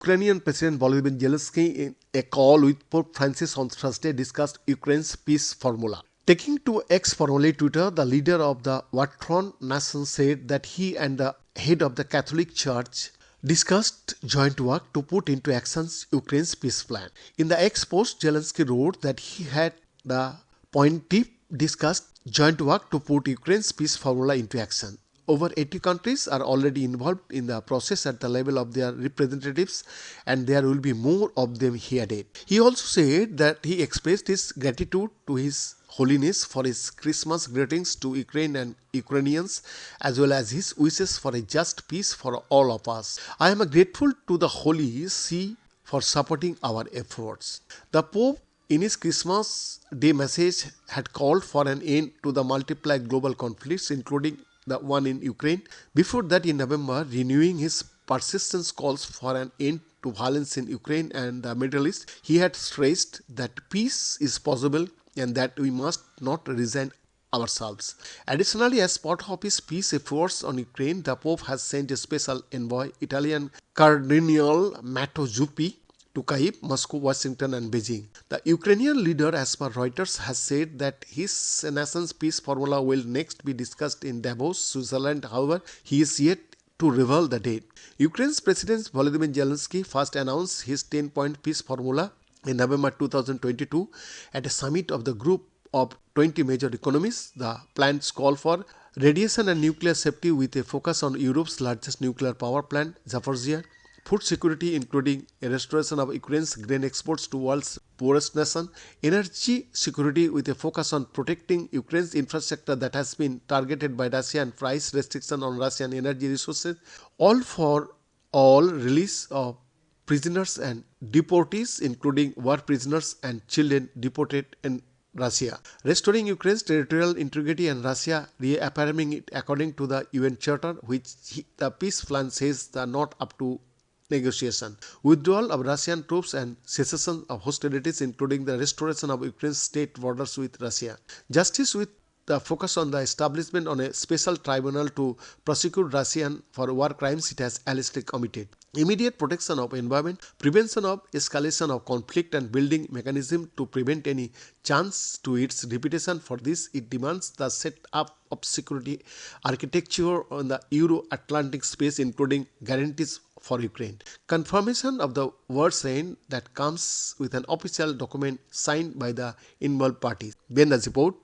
Ukrainian President Volodymyr Zelensky, in a call with Pope Francis on Thursday, discussed Ukraine's peace formula. Taking to X, formerly Twitter, the leader of the War-torn nation said that he and the head of the Catholic Church discussed joint work to put into action Ukraine's peace plan. In the X post, Zelensky wrote that he had the pontiff discussed joint work to put Ukraine's peace formula into action. Over 80 countries are already involved in the process at the level of their representatives, and there will be more of them, he added. He also said that he expressed his gratitude to His Holiness for his Christmas greetings to Ukraine and Ukrainians, as well as his wishes for a just peace for all of us. I am grateful to the Holy See for supporting our efforts. The Pope, in his Christmas Day message, had called for an end to the multiplied global conflicts, including the one in Ukraine. Before that, in November, renewing his persistent calls for an end to violence in Ukraine and the Middle East, he had stressed that peace is possible and that we must not resign ourselves. Additionally, as part of his peace efforts on Ukraine, the Pope has sent a special envoy, Italian Cardinal Matteo Zuppi, to Kyiv, Moscow, Washington and Beijing. The Ukrainian leader, as per Reuters, has said that his nation's peace formula will next be discussed in Davos, Switzerland. However, he is yet to reveal the date. Ukraine's President Volodymyr Zelensky first announced his 10-point peace formula in November 2022 at a summit of the group of 20 major economies. The plans call for radiation and nuclear safety with a focus on Europe's largest nuclear power plant, Zaporizhzhia, food security including a restoration of Ukraine's grain exports to world's poorest nation, energy security with a focus on protecting Ukraine's infrastructure that has been targeted by Russia, and price restriction on Russian energy resources, all for all release of prisoners and deportees, including war prisoners and children deported in Russia, restoring Ukraine's territorial integrity and Russia reaffirming it according to the UN Charter, which the peace plan says are not up to negotiation, withdrawal of Russian troops and cessation of hostilities, including the restoration of Ukraine's state borders with Russia, justice with the focus on the establishment on a special tribunal to prosecute Russian for war crimes it has allegedly committed, immediate protection of environment, prevention of escalation of conflict and building mechanism to prevent any chance to its reputation. For this, it demands the set up of security architecture on the Euro-Atlantic space, including guarantees for Ukraine. Confirmation of the words end that comes with an official document signed by the involved parties. Ben Report.